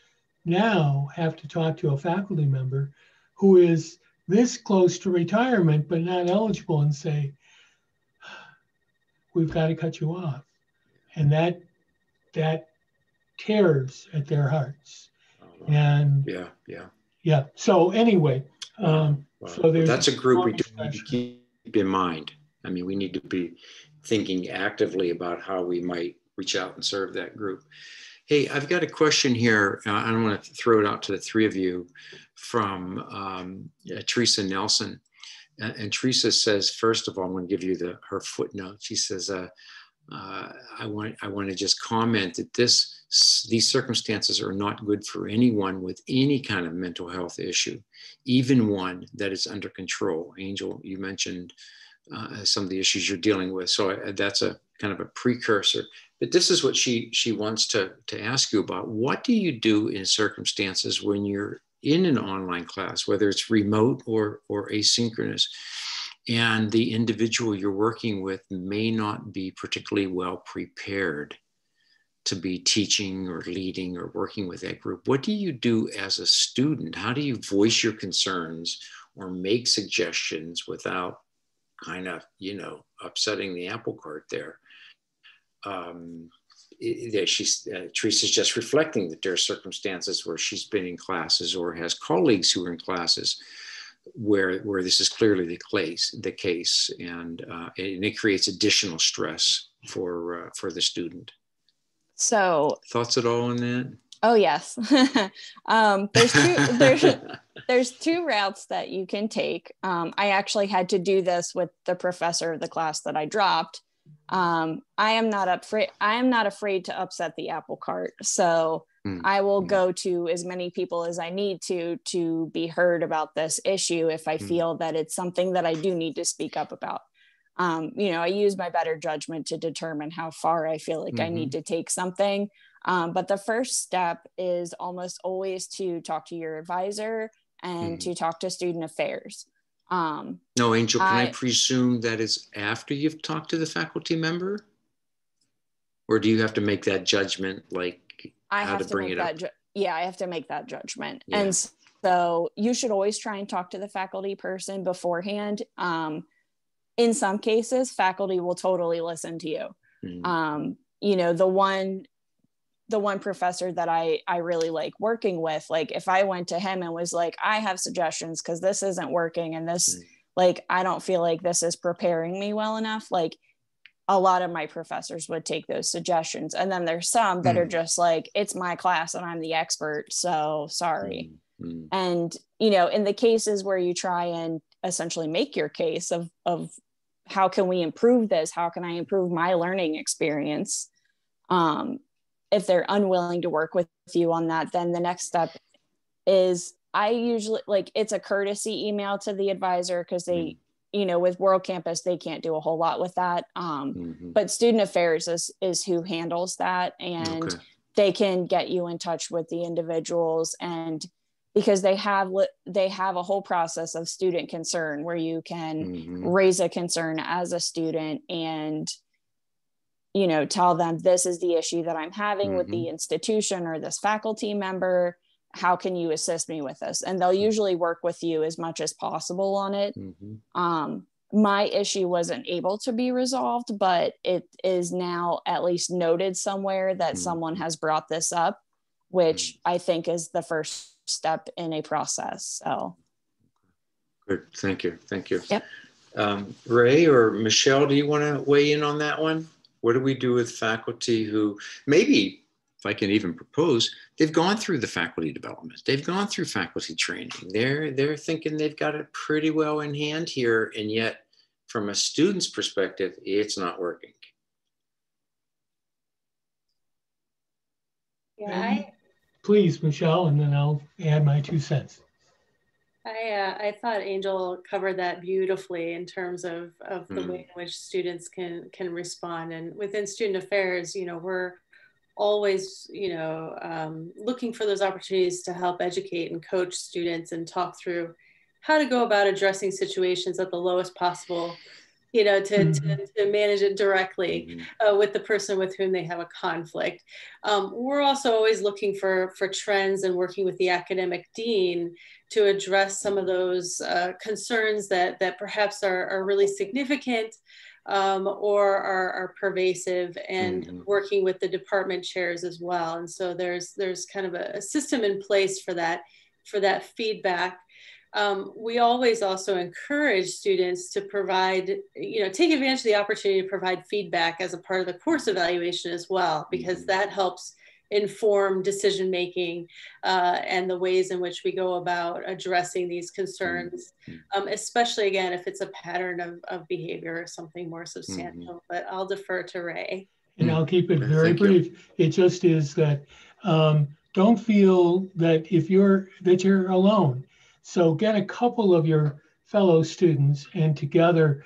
now have to talk to a faculty member who is this close to retirement, but not eligible, and say, we've got to cut you off. And that tears at their hearts. And yeah. So anyway, so that's a group we do need to keep in mind. I mean, we need to be thinking actively about how we might reach out and serve that group. Hey, I've got a question here. I want to throw it out to the three of you from Teresa Nelson. And Teresa says, first of all, I'm going to give you her footnote. She says, I want to just comment that these circumstances are not good for anyone with any kind of mental health issue, even one that is under control. Angel, you mentioned some of the issues you're dealing with. So that's a kind of a precursor. But this is what she wants to ask you about. What do you do in circumstances when you're in an online class, whether it's remote or asynchronous, and the individual you're working with may not be particularly well prepared to be teaching or leading or working with that group? What do you do as a student? How do you voice your concerns or make suggestions without kind of, upsetting the apple cart there? Teresa's just reflecting that there are circumstances where she's been in classes or has colleagues who are in classes where this is clearly the case, and it creates additional stress for the student. So, thoughts at all on that? Oh yes, there's two routes that you can take. I actually had to do this with the professor of the class that I dropped. I am not afraid to upset the apple cart. So I will go to as many people as I need to be heard about this issue if I feel that it's something that I do need to speak up about. I use my better judgment to determine how far I feel like I need to take something. But the first step is almost always to talk to your advisor and to talk to student affairs. No, Angel, can I presume that is after you've talked to the faculty member? Or do you have to make that judgment, like how to bring it up? I have to make that judgment. Yeah. And so you should always try and talk to the faculty person beforehand. In some cases, faculty will totally listen to you. The the one professor that I really like working with, like if I went to him and was like, I have suggestions because this isn't working and this, like, I don't feel like this is preparing me well enough, like a lot of my professors would take those suggestions. And then there's some that are just like, it's my class and I'm the expert, so sorry. And, you know, in the cases where you try and essentially make your case of how can we improve this? How can I improve my learning experience? If they're unwilling to work with you on that, then the next step is I usually, like, it's a courtesy email to the advisor because they, you know, with World Campus, they can't do a whole lot with that. But Student Affairs is who handles that, and they can get you in touch with the individuals, and because they have a whole process of student concern where you can raise a concern as a student and, you know, tell them this is the issue that I'm having with the institution or this faculty member. How can you assist me with this? And they'll usually work with you as much as possible on it. My issue wasn't able to be resolved, but it is now at least noted somewhere that someone has brought this up, which I think is the first step in a process. So good. Thank you. Yep. Ray or Michelle, do you want to weigh in on that one? What do we do with faculty who maybe, if I can even propose, they've gone through the faculty development, they've gone through faculty training, they're thinking they've got it pretty well in hand here, and yet from a student's perspective, it's not working. Yeah, please, Michelle, and then I'll add my 2 cents. I thought Angel covered that beautifully in terms of the way in which students can respond. And within Student Affairs, you know, we're always, you know, looking for those opportunities to help educate and coach students and talk through how to go about addressing situations at the lowest possible, you know, to manage it directly with the person with whom they have a conflict. We're also always looking for trends and working with the academic dean to address some of those concerns that perhaps are really significant or are pervasive, and working with the department chairs as well. And so there's kind of a system in place for that feedback. We always also encourage students to provide, you know, take advantage of the opportunity to provide feedback as a part of the course evaluation as well, because that helps inform decision-making and the ways in which we go about addressing these concerns, especially again, if it's a pattern of behavior or something more substantial. But I'll defer to Ray. And I'll keep it very brief. It just is that don't feel that you're alone. So get a couple of your fellow students and together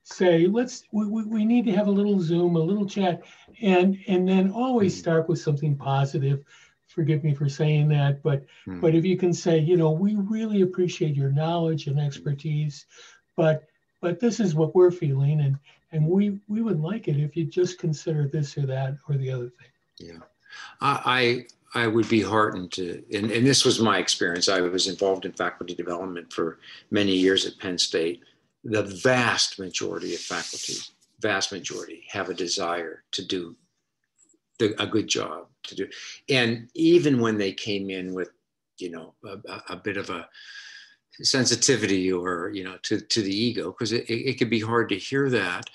say, we need to have a little Zoom, a little chat, and then always start with something positive. Forgive me for saying that, but if you can say, you know, we really appreciate your knowledge and expertise, but this is what we're feeling, and we would like it if you just consider this or that or the other thing. Yeah, I would be heartened to, and this was my experience. I was involved in faculty development for many years at Penn State. The vast majority of faculty, have a desire to do a good job to do. And even when they came in with, you know, a bit of a sensitivity or, you know, to the ego, because it could be hard to hear that.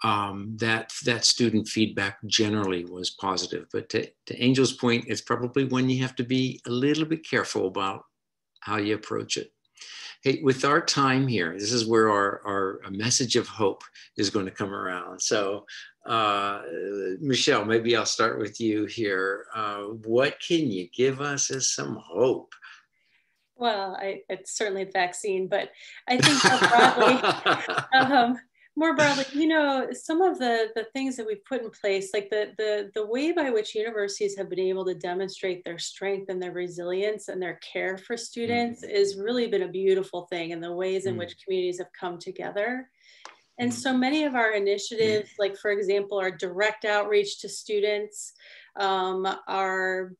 That student feedback generally was positive. But to Angel's point, it's probably when you have to be a little bit careful about how you approach it. Hey, with our time here, this is where our message of hope is going to come around. So, Michelle, maybe I'll start with you here. What can you give us as some hope? Well, it's certainly a vaccine, but I think more broadly, you know, some of the things that we've put in place, like the way by which universities have been able to demonstrate their strength and their resilience and their care for students is really been a beautiful thing, and the ways in which communities have come together. And so many of our initiatives, like for example, our direct outreach to students, our,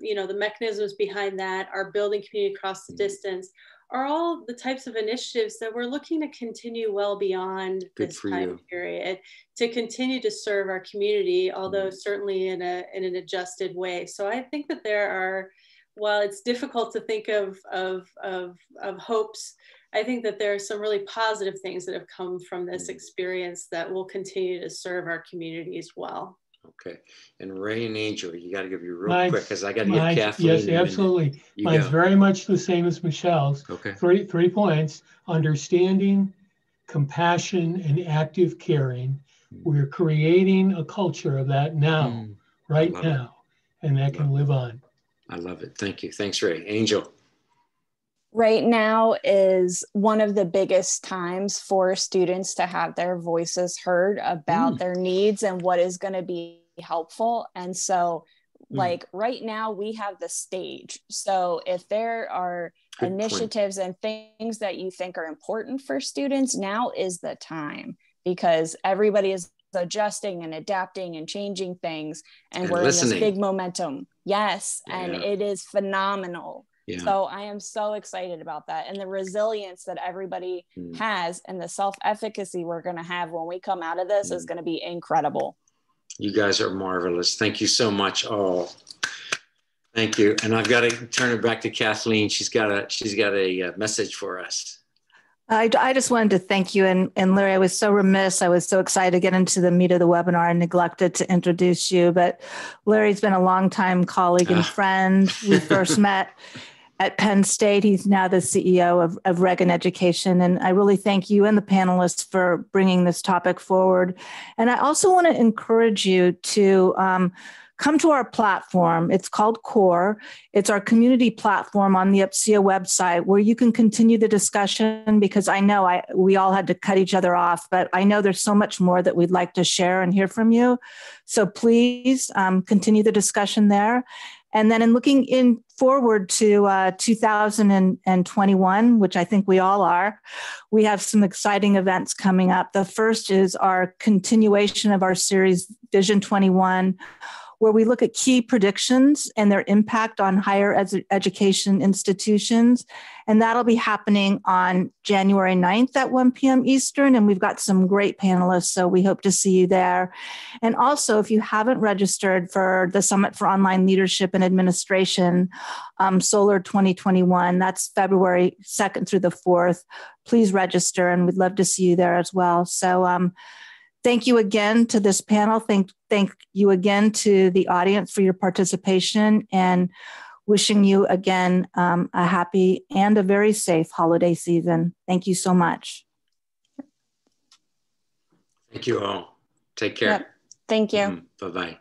you know, the mechanisms behind that, our building community across the distance, are all the types of initiatives that we're looking to continue well beyond this time period, to continue to serve our community, although certainly in an adjusted way. So I think that there are, while it's difficult to think of hopes, I think that there are some really positive things that have come from this experience that will continue to serve our communities well. Okay. And Ray and Angel, you got to give you real quick, because I got to get Kathleen. Yes, absolutely. Mine's very much the same as Michelle's. Okay. Three points: understanding, compassion, and active caring. We're creating a culture of that now, right now, and that can live on. I love it. Thank you. Thanks, Ray. Angel. Right now is one of the biggest times for students to have their voices heard about their needs and what is going to be helpful. And so like right now we have the stage. So if there are initiatives and things that you think are important for students, now is the time, because everybody is adjusting and adapting and changing things. And we're listening. In this big momentum. Yes. Yeah. And it is phenomenal. Yeah. So I am so excited about that, and the resilience that everybody has, and the self-efficacy we're going to have when we come out of this is going to be incredible. You guys are marvelous. Thank you so much all. Thank you. And I've got to turn it back to Kathleen. She's got a message for us. I just wanted to thank you. And Larry, I was so remiss. I was so excited to get into the meat of the webinar and neglected to introduce you. But Larry's been a longtime colleague and friend. We first met at Penn State. He's now the CEO of Reagan Education. And I really thank you and the panelists for bringing this topic forward. And I also want to encourage you to come to our platform. It's called CORE. It's our community platform on the UPCEA website, where you can continue the discussion, because I know we all had to cut each other off, but I know there's so much more that we'd like to share and hear from you. So please continue the discussion there. And then in looking forward to 2021, which I think we all are, we have some exciting events coming up. The first is our continuation of our series Vision 21, where we look at key predictions and their impact on higher education institutions. And that'll be happening on January 9th at 1 p.m. Eastern. And we've got some great panelists, so we hope to see you there. And also, if you haven't registered for the Summit for Online Leadership and Administration, Solar 2021, that's February 2nd through the 4th, please register, and we'd love to see you there as well. So, thank you again to this panel. Thank you again to the audience for your participation, and wishing you again a happy and a very safe holiday season. Thank you so much. Thank you all. Take care. Yep. Thank you. Bye-bye.